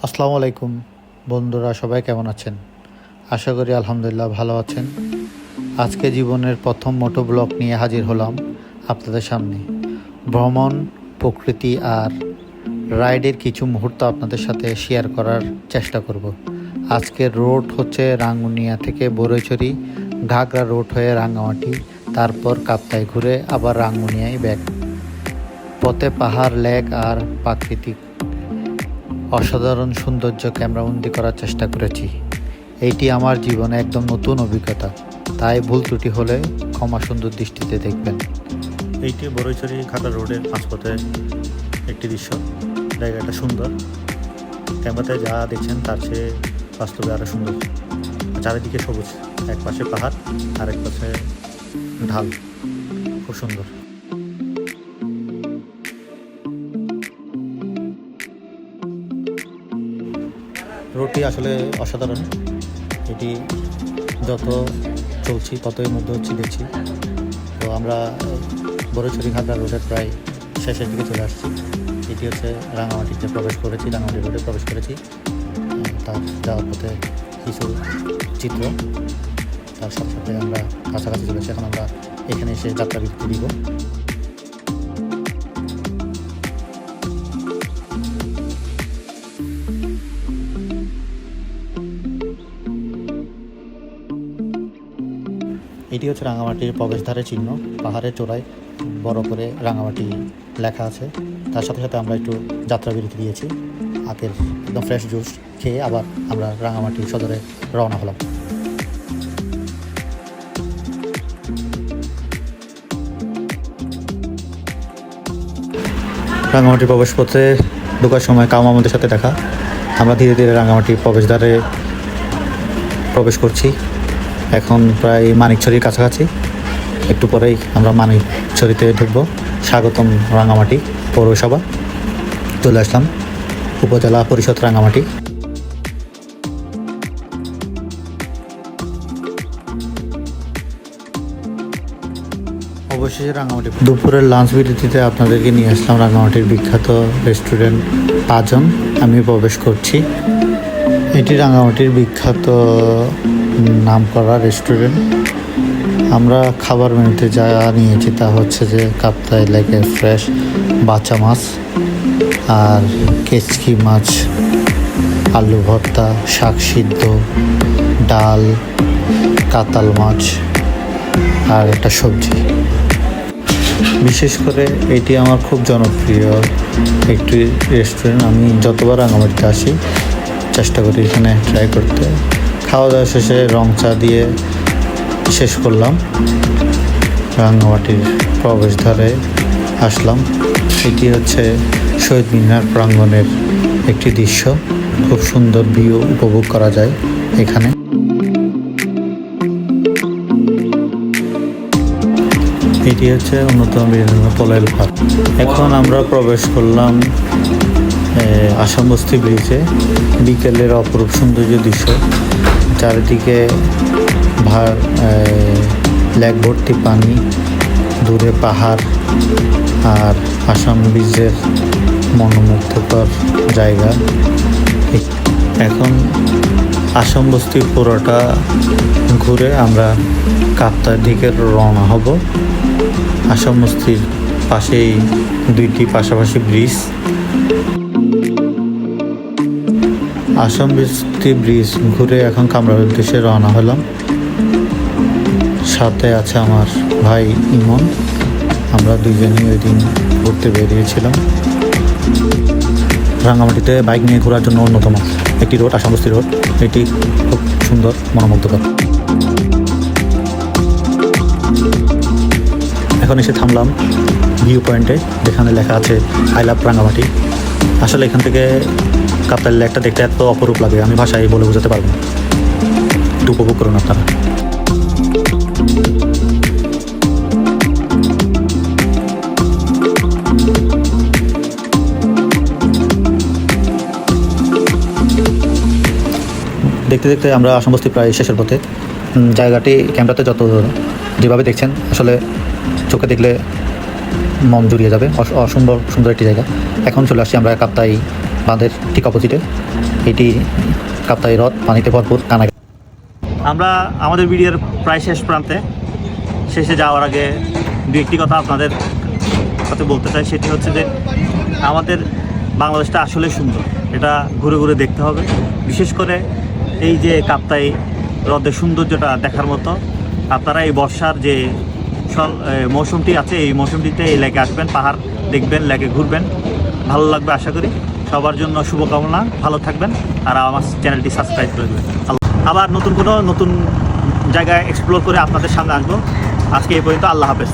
আসসালামু আলাইকুম বন্ধুরা, সবাই কেমন আছেন? আশা করি আলহামদুলিল্লাহ ভালো আছেন। আজকে জীবনের প্রথম মোটো ব্লগ নিয়ে হাজির হলাম আপনাদের সামনে। ভ্রমণ, প্রকৃতি আর রাইডের কিছু মুহূর্ত আপনাদের সাথে শেয়ার করার চেষ্টা করব। আজকের রোড হচ্ছে রাঙ্গুনিয়া থেকে বড়ইছড়ি, ঘাগড়া রোড হয়ে রাঙ্গামাটি, তারপর কাপ্তাই ঘুরে আবার রাঙ্গুনিয়ায় ব্যাক। পথে পাহাড়, লেক আর প্রাকৃতিক অসাধারণ সৌন্দর্য ক্যামেরাবন্দি করার চেষ্টা করেছি। এইটি আমার জীবনে একদম নতুন অভিজ্ঞতা, তাই ভুল ত্রুটি হলে ক্ষমা সুন্দর দৃষ্টিতে দেখবেন। এইটি বড়ইছড়ি ঘাগড়া রোডের মাঝপথে একটি দৃশ্য। জায়গাটা সুন্দর, ক্যামেরাতে যা দেখছেন তার চেয়ে বাস্তবে আরও সুন্দর। চারিদিকে সবুজ, এক পাশে পাহাড় আর এক পাশে ঢাল, খুব সুন্দর। রোডটি আসলে অসাধারণ। এটি যত চলছি ততই মধ্যে হচ্ছি দেখছি। তো আমরা বড়ইছড়ি ঘাগড়া রোডের প্রায় শেষের দিকে চলে আসছি। এটি হচ্ছে রাঙামাটিতে প্রবেশ করেছি, রাঙামাটি রোডে প্রবেশ করেছি। তার যাওয়ার পথে কিছু চিত্র, তার সাথে সাথে আমরা কাছাকাছি চলে এসেছি। এখন আমরা এখানে এসে যাত্রা বিরতি দিব। এটি হচ্ছে রাঙামাটির প্রবেশদ্বারের চিহ্ন। পাহাড়ের চূড়ায় বড় করে রাঙামাটি লেখা আছে। তার সাথে সাথে আমরা একটু যাত্রা বিরতি দিয়েছি। আখের একদম ফ্রেশ জুস খেয়ে আবার আমরা রাঙামাটি সদরে রওনা হলাম। রাঙামাটির প্রবেশ পথে ঢোকার সময় কামামাদের সাথে দেখা। আমরা ধীরে ধীরে রাঙামাটির প্রবেশদ্বারে প্রবেশ করছি। এখন প্রায় মানিকছড়ির কাছাকাছি, একটু পরেই আমরা মানিকছড়িতে ঢুকবো। স্বাগতম রাঙামাটি পৌরসভা। চলে আসলাম উপজেলা পরিষদ রাঙামাটি। অবশেষে রাঙামাটি। দুপুরের লাঞ্চ বিরতিতে আপনাদেরকে নিয়ে আসলাম রাঙামাটির বিখ্যাত রেস্টুরেন্ট পাজন। আমি প্রবেশ করছি। এটি রাঙামাটির বিখ্যাত নামকরা রেস্টুরেন্ট। আমরা খাবার মেনুতে যা নিয়েছি তা হচ্ছে যে কাপ্তাই লেকের ফ্রেশ বাচা মাছ আর কেচকি মাছ, আলু ভর্তা, শাক সিদ্ধ, ডাল, কাতাল মাছ আর একটা সবজি। বিশেষ করে এটি আমার খুব জনপ্রিয় একটি রেস্টুরেন্ট। আমি যতবার রাঙামাটিতে আসি চেষ্টা করি এখানে ট্রাই করতে। খাওয়া দাওয়া শেষে রং চা দিয়ে শেষ করলাম। রাঙামাটির প্রবেশদ্বারে আসলাম। এটি হচ্ছে শহীদ মিনার প্রাঙ্গণের একটি দৃশ্য। খুব সুন্দর ভিউ উপভোগ করা যায় এখানে। এটি হচ্ছে অন্যতম পলাইল পার্ক। এখন আমরা প্রবেশ করলাম আসাম বস্তি ব্রিজে। বিকেলের অপরূপ সৌন্দর্য দৃশ্য, চারিদিকে লেক ভর্তি পানি, দূরে পাহাড় আর আসাম ব্রিজের মনোমুগ্ধকর জায়গা। এখন আসাম বস্তি পুরোটা ঘুরে আমরা কাপ্তার দিকে রওনা হব। আসাম বস্তির পাশেই দুইটি পাশাপাশি ব্রিজ। আসাম বস্তি ব্রিজ ঘুরে এখন কামরার উদ্দেশ্যে রওনা হলাম। সাথে আছে আমার ভাই ইমন। আমরা দুইজনই ওই দিন ঘুরতে বেরিয়েছিলাম। রাঙামাটিতে বাইক নিয়ে ঘোরার জন্য অন্যতম একটি রোড আসাম বস্তি রোড। এটি খুব সুন্দর, মনোমুগ্ধকর। এখন এসে থামলাম ভিউ পয়েন্টে, যেখানে লেখা আছে আই লাভ রাঙামাটি। আসলে এখান থেকে কাপ্তাই লেকটা দেখতে এত অপরূপ লাগে, আমি ভাষায় বলে বোঝাতে পারবো না। একটু উপভোগ করুন আপনারা। দেখতে দেখতে আমরা আসাম বস্তি প্রায় শেষের পথে। জায়গাটি ক্যামেরাতে যেভাবে দেখছেন আসলে চোখে দেখলে মন জুড়িয়ে যাবে। অসম্ভব সুন্দর একটি জায়গা। এখন চলে আসছি আমরা কাপ্তাই বাঁধের ঠিক অপোজিটে। এটি কাপ্তাই হ্রদ, পানিতে ভরপুর কানা। আমরা আমাদের ভিডিওর প্রায় শেষ প্রান্তে, শেষে যাওয়ার আগে দু একটি কথা আপনাদের সাথে বলতে চাই। সেটি হচ্ছে যে আমাদের বাংলাদেশটা আসলে সুন্দর, এটা ঘুরে ঘুরে দেখতে হবে। বিশেষ করে এই যে কাপ্তাই হ্রদের সৌন্দর্যটা দেখার মতো। আপনারা এই বর্ষার যে মৌসুমটি আছে, এই মৌসুমটিতে এই লেকে আসবেন, পাহাড় দেখবেন, লেকে ঘুরবেন, ভালো লাগবে আশা করি। সবার জন্য শুভকামনা, ভালো থাকবেন আর আমার চ্যানেলটি সাবস্ক্রাইব করে দেবেন। আবার নতুন জায়গায় এক্সপ্লোর করে আপনাদের সামনে আসবো। আজকে এই পর্যন্ত, আল্লাহ হাফেজ।